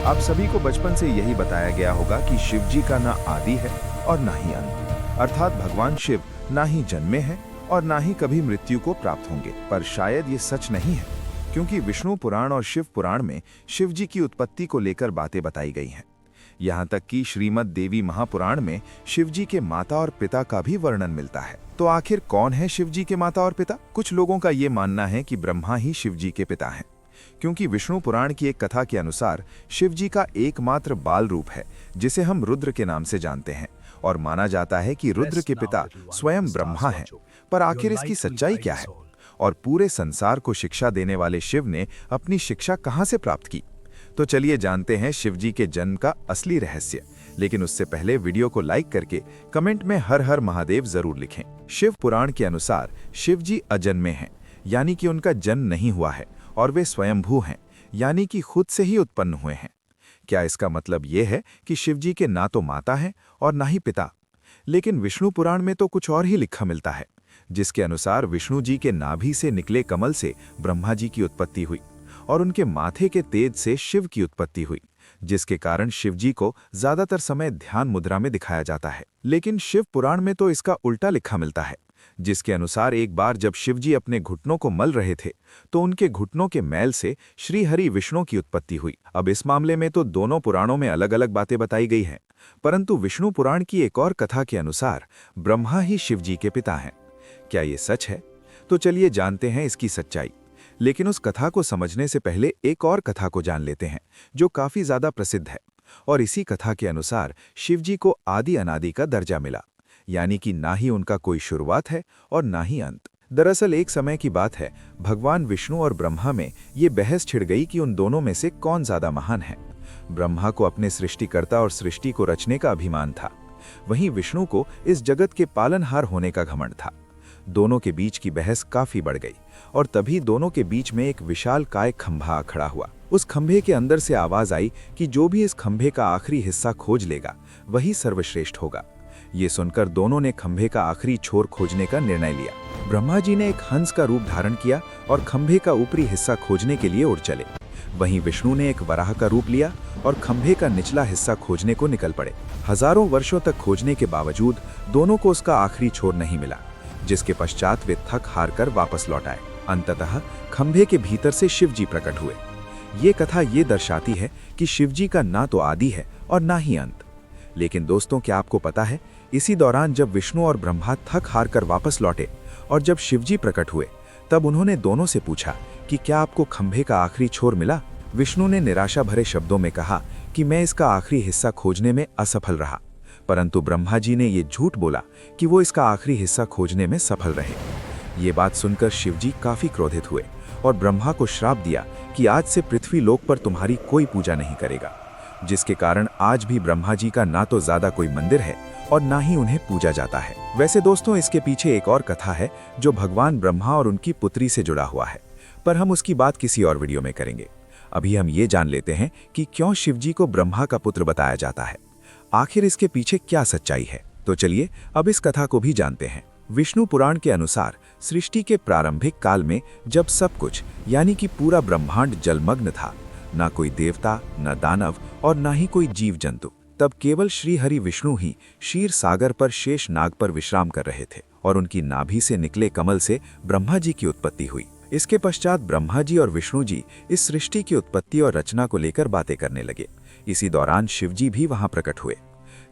आप सभी को बचपन से यही बताया गया होगा कि शिव जी का ना आदि है और ना ही अंत, अर्थात भगवान शिव ना ही जन्मे हैं और ना ही कभी मृत्यु को प्राप्त होंगे। पर शायद ये सच नहीं है, क्योंकि विष्णु पुराण और शिव पुराण में शिव जी की उत्पत्ति को लेकर बातें बताई गई हैं। यहाँ तक कि श्रीमद् देवी महापुराण में शिव जी के माता और पिता का भी वर्णन मिलता है। तो आखिर कौन है शिव जी के माता और पिता? कुछ लोगों का ये मानना है कि ब्रह्मा ही शिव जी के पिता हैं, क्योंकि विष्णु पुराण की एक कथा के अनुसार शिव जी का एकमात्र बाल रूप है, जिसे हम रुद्र के नाम से जानते हैं, और माना जाता है कि रुद्र के पिता स्वयं ब्रह्मा हैं। पर आखिर इसकी सच्चाई क्या है, और पूरे संसार को शिक्षा देने वाले शिव ने अपनी शिक्षा कहां से प्राप्त की? तो चलिए जानते हैं शिव जी के जन्म का असली रहस्य। लेकिन उससे पहले वीडियो को लाइक करके कमेंट में हर हर महादेव जरूर लिखें। शिव पुराण के अनुसार शिव जी अजन्मे हैं, यानी कि उनका जन्म नहीं हुआ है, और वे स्वयंभू हैं, यानी कि खुद से ही उत्पन्न हुए हैं। क्या इसका मतलब ये है कि शिव जी के ना तो माता हैं और ना ही पिता? लेकिन विष्णु पुराण में तो कुछ और ही लिखा मिलता है, जिसके अनुसार विष्णु जी के नाभि से निकले कमल से ब्रह्मा जी की उत्पत्ति हुई और उनके माथे के तेज से शिव की उत्पत्ति हुई, जिसके कारण शिव जी को ज्यादातर समय ध्यान मुद्रा में दिखाया जाता है। लेकिन शिव पुराण में तो इसका उल्टा लिखा मिलता है, जिसके अनुसार एक बार जब शिव जी अपने घुटनों को मल रहे थे तो उनके घुटनों के मैल से श्री हरि विष्णु की उत्पत्ति हुई। अब इस मामले में तो दोनों पुराणों में अलग अलग बातें बताई गई हैं, परंतु विष्णु पुराण की एक और कथा के अनुसार ब्रह्मा ही शिव जी के पिता हैं। क्या ये सच है? तो चलिए जानते हैं इसकी सच्चाई। लेकिन उस कथा को समझने से पहले एक और कथा को जान लेते हैं, जो काफी ज्यादा प्रसिद्ध है। और इसी कथा के अनुसार शिव जी को आदि अनादि का दर्जा मिला, यानी कि ना ही उनका कोई शुरुआत है और ना ही अंत। दरअसल एक समय की बात है, भगवान विष्णु और ब्रह्मा में ये बहस छिड़ गई कि उन दोनों में से कौन ज्यादा महान है। ब्रह्मा को अपने सृष्टिकर्ता और सृष्टि को रचने का अभिमान था, वहीं विष्णु को इस जगत के पालनहार होने का घमंड था। दोनों के बीच की बहस काफी बढ़ गई, और तभी दोनों के बीच में एक विशाल काय खंभा खड़ा हुआ। उस खंभे के अंदर से आवाज आई कि जो भी इस खंभे का आखिरी हिस्सा खोज लेगा वही सर्वश्रेष्ठ होगा। ये सुनकर दोनों ने खंभे का आखिरी छोर खोजने का निर्णय लिया। ब्रह्मा जी ने एक हंस का रूप धारण किया और खंभे का ऊपरी हिस्सा खोजने के लिए उड़ चले। वहीं विष्णु ने एक वराह का रूप लिया और खंभे का निचला हिस्सा खोजने को निकल पड़े। हजारों वर्षों तक खोजने के बावजूद दोनों को उसका आखिरी छोर नहीं मिला, जिसके पश्चात वे थक हार कर वापस लौट आए। अंततः खंभे के भीतर से शिव जी प्रकट हुए। ये कथा ये दर्शाती है कि शिव जी का ना तो आदि है और ना ही अंत। लेकिन दोस्तों, क्या आपको पता है, इसी दौरान जब विष्णु और ब्रह्मा थक हार कर वापस लौटे और जब शिव जी प्रकट हुए, तब उन्होंने दोनों से पूछा कि क्या आपको खंभे का आखिरी छोर मिला? विष्णु ने निराशा भरे शब्दों में कहा कि मैं इसका आखिरी हिस्सा खोजने में असफल रहा, परंतु ब्रह्मा जी ने ये झूठ बोला कि वो इसका आखिरी हिस्सा खोजने में सफल रहे। ये बात सुनकर शिव जी काफी क्रोधित हुए और ब्रह्मा को श्राप दिया कि आज से पृथ्वी लोक पर तुम्हारी कोई पूजा नहीं करेगा, जिसके कारण आज भी ब्रह्मा जी का ना तो ज्यादा कोई मंदिर है और ना ही उन्हें पूजा जाता है। वैसे दोस्तों, इसके पीछे एक और कथा है जो भगवान ब्रह्मा और उनकी पुत्री से जुड़ा हुआ है, पर हम उसकी बात किसी और वीडियो में करेंगे। अभी हम ये जान लेते हैं कि क्यों शिव जी को ब्रह्मा का पुत्र बताया जाता है। आखिर इसके पीछे क्या सच्चाई है? तो चलिए अब इस कथा को भी जानते हैं। विष्णु पुराण के अनुसार सृष्टि के प्रारंभिक काल में जब सब कुछ यानी कि पूरा ब्रह्मांड जलमग्न था, ना कोई देवता, ना दानव और ना ही कोई जीव जंतु, तब केवल श्री हरि विष्णु ही क्षीर सागर पर शेष नाग पर विश्राम कर रहे थे और उनकी नाभि से निकले कमल से ब्रह्मा जी की उत्पत्ति हुई। इसके पश्चात ब्रह्मा जी और विष्णु जी इस सृष्टि की उत्पत्ति और रचना को लेकर बातें करने लगे। इसी दौरान शिव जी भी वहां प्रकट हुए।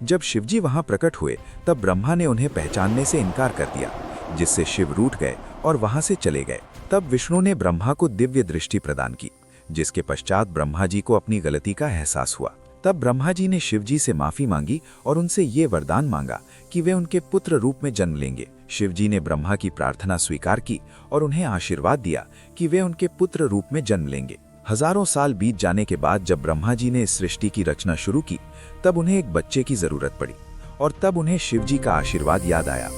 जब शिव जी वहां प्रकट हुए तब ब्रह्मा ने उन्हें पहचानने से इनकार कर दिया, जिससे शिव रूठ गए और वहां से चले गए। तब विष्णु ने ब्रह्मा को दिव्य दृष्टि प्रदान की, जिसके पश्चात ब्रह्मा जी को अपनी गलती का एहसास हुआ। तब ब्रह्मा जी ने शिव जी से माफी मांगी और उनसे ये वरदान मांगा कि वे उनके पुत्र रूप में जन्म लेंगे। शिव जी ने ब्रह्मा की प्रार्थना स्वीकार की और उन्हें आशीर्वाद दिया कि वे उनके पुत्र रूप में जन्म लेंगे। हजारों साल बीत जाने के बाद जब ब्रह्मा जी ने इस सृष्टि की रचना शुरू की, तब उन्हें एक बच्चे की जरूरत पड़ी और तब उन्हें शिव जी का आशीर्वाद याद आया,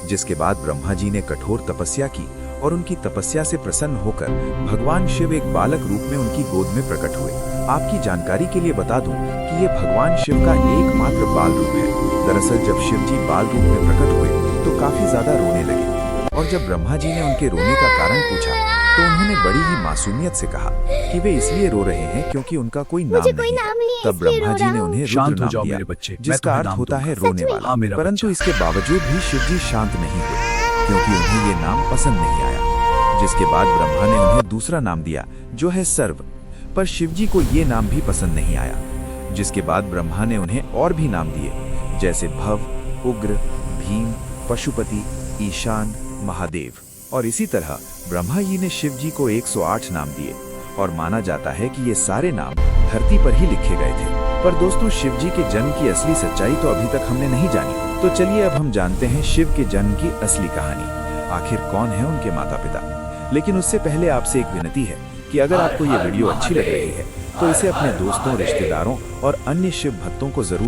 जिसके बाद ब्रह्मा जी ने कठोर तपस्या की और उनकी तपस्या से प्रसन्न होकर भगवान शिव एक बालक रूप में उनकी गोद में प्रकट हुए। आपकी जानकारी के लिए बता दूं कि ये भगवान शिव का एकमात्र बाल रूप है। दरअसल जब शिव जी बाल रूप में प्रकट हुए तो काफी ज्यादा रोने लगे, और जब ब्रह्मा जी ने उनके रोने का कारण पूछा तो उन्होंने बड़ी ही मासूमियत से कहा कि वे इसलिए रो रहे हैं क्योंकि उनका कोई नाम मुझे नहीं कोई है। नाम नहीं है, तब इसलिए ब्रह्मा रो जी रहा ने हूँ। उन्हें शांत रुद्र हो नाम जाओ दिया, मेरे बच्चे, मैं जिसका तुम्हें अर्थ नाम होता है दूंगा। रोने सच में? वाला। हाँ मेरा परंतु बच्चा। इसके बावजूद भी शिवजी शांत नहीं हुए, क्योंकि उन्हें ये नाम पसंद नहीं आया। जिसके बाद ब्रह्मा ने उन्हें दूसरा नाम दिया जो है सर्व, पर शिवजी को ये नाम भी पसंद नहीं आया। जिसके बाद ब्रह्मा ने उन्हें और भी नाम दिए, जैसे भव, उग्र, भीम, पशुपति, ईशान, महादेव। और इसी तरह ब्रह्मा जी ने शिव जी को 108 नाम दिए, और माना जाता है कि ये सारे नाम धरती पर ही लिखे गए थे। पर दोस्तों, शिव जी के जन्म की असली सच्चाई तो अभी तक हमने नहीं जानी। तो चलिए अब हम जानते हैं शिव के जन्म की असली कहानी। आखिर कौन है उनके माता पिता। लेकिन उससे पहले आपसे एक विनती है कि अगर आपको ये वीडियो अच्छी लग रही है तो इसे अपने दोस्तों, रिश्तेदारों और अन्य शिव भक्तों को जरूर